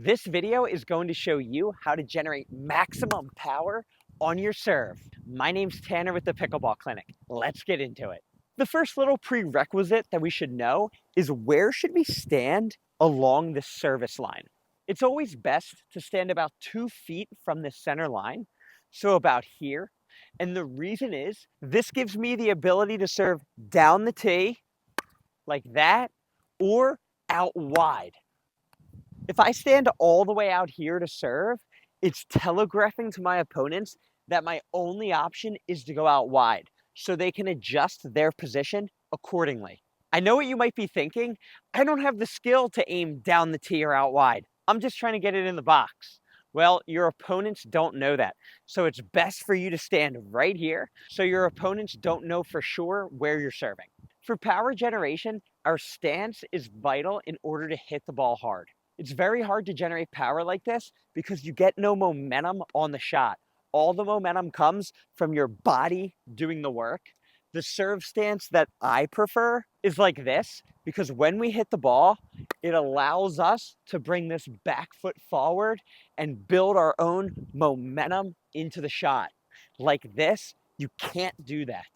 This video is going to show you how to generate maximum power on your serve. My name's Tanner with the Pickleball Clinic. Let's get into it. The first little prerequisite that we should know is where should we stand along the service line. It's always best to stand about 2 feet from the center line, so about here. And the reason is this gives me the ability to serve down the tee like that or out wide. If I stand all the way out here to serve, it's telegraphing to my opponents that my only option is to go out wide so they can adjust their position accordingly. I know what you might be thinking. I don't have the skill to aim down the tee or out wide. I'm just trying to get it in the box. Well, your opponents don't know that. So it's best for you to stand right here so your opponents don't know for sure where you're serving. For power generation, our stance is vital in order to hit the ball hard. It's very hard to generate power like this because you get no momentum on the shot. All the momentum comes from your body doing the work. The serve stance that I prefer is like this because when we hit the ball, it allows us to bring this back foot forward and build our own momentum into the shot. Like this, you can't do that.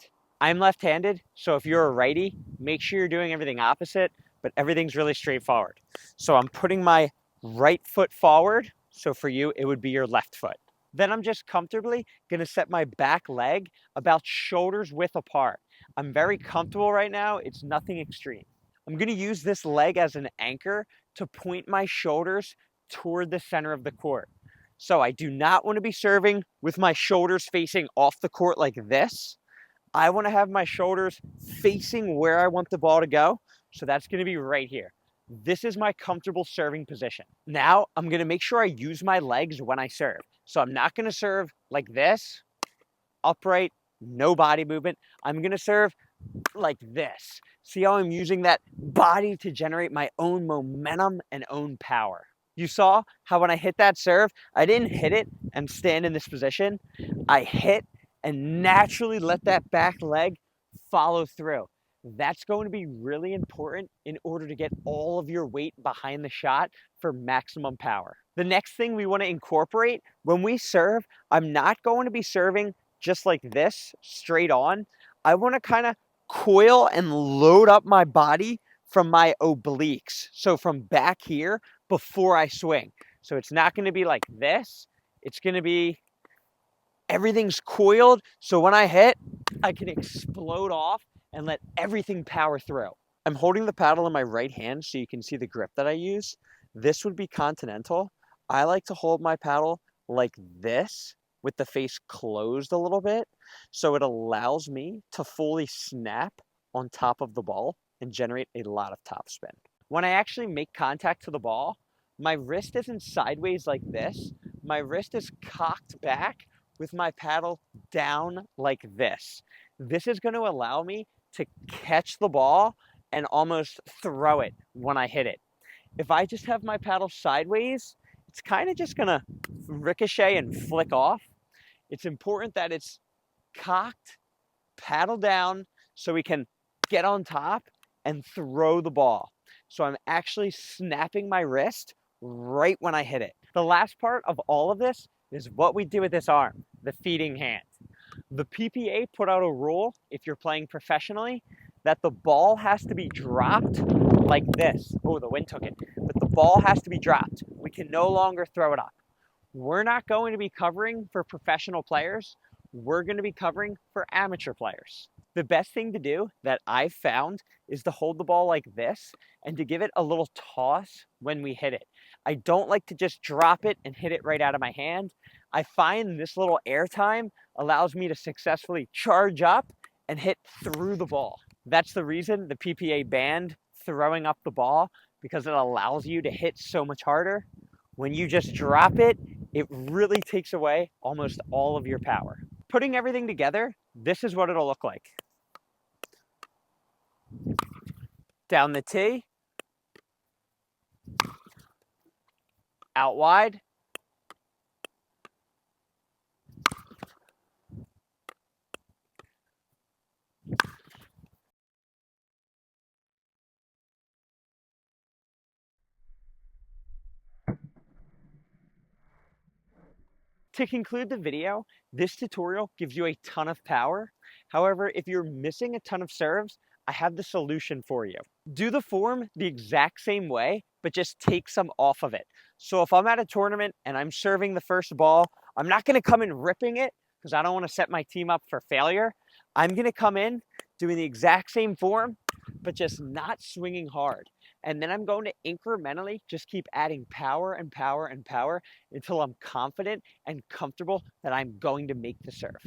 I'm left-handed, so if you're a righty, make sure you're doing everything opposite, but everything's really straightforward. So I'm putting my right foot forward. So for you, it would be your left foot. Then I'm just comfortably gonna set my back leg about shoulders width apart. I'm very comfortable right now. It's nothing extreme. I'm gonna use this leg as an anchor to point my shoulders toward the center of the court. So I do not wanna be serving with my shoulders facing off the court like this. I wanna have my shoulders facing where I want the ball to go. So that's gonna be right here. This is my comfortable serving position. Now I'm gonna make sure I use my legs when I serve. So I'm not gonna serve like this, upright, no body movement. I'm gonna serve like this. See how I'm using that body to generate my own momentum and own power. You saw how when I hit that serve, I didn't hit it and stand in this position. I hit and naturally let that back leg follow through. That's going to be really important in order to get all of your weight behind the shot for maximum power. The next thing we want to incorporate when we serve, I'm not going to be serving just like this straight on. I want to kind of coil and load up my body from my obliques. So from back here before I swing. So it's not going to be like this. It's going to be everything's coiled. So when I hit, I can explode off and let everything power through. I'm holding the paddle in my right hand so you can see the grip that I use. This would be continental. I like to hold my paddle like this with the face closed a little bit. So it allows me to fully snap on top of the ball and generate a lot of topspin. When I actually make contact to the ball, my wrist isn't sideways like this. My wrist is cocked back with my paddle down like this. This is going to allow me to catch the ball and almost throw it when I hit it. If I just have my paddle sideways, it's kind of just going to ricochet and flick off. It's important that it's cocked, paddle down, so we can get on top and throw the ball. So I'm actually snapping my wrist right when I hit it. The last part of all of this is what we do with this arm, the feeding hand. The PPA put out a rule, if you're playing professionally, that the ball has to be dropped like this. Oh, the wind took it. But the ball has to be dropped. We can no longer throw it up. We're not going to be covering for professional players. We're going to be covering for amateur players. The best thing to do that I've found is to hold the ball like this and to give it a little toss when we hit it. I don't like to just drop it and hit it right out of my hand. I find this little air time allows me to successfully charge up and hit through the ball. That's the reason the PPA banned throwing up the ball, because it allows you to hit so much harder. When you just drop it, it really takes away almost all of your power. Putting everything together, this is what it'll look like. Down the tee, out wide, To conclude the video, this tutorial gives you a ton of power. However, if you're missing a ton of serves, I have the solution for you. Do the form the exact same way, but just take some off of it. So if I'm at a tournament and I'm serving the first ball, I'm not gonna come in ripping it because I don't wanna set my team up for failure. I'm gonna come in doing the exact same form, but just not swinging hard. And then I'm going to incrementally just keep adding power and power and power until I'm confident and comfortable that I'm going to make the serve.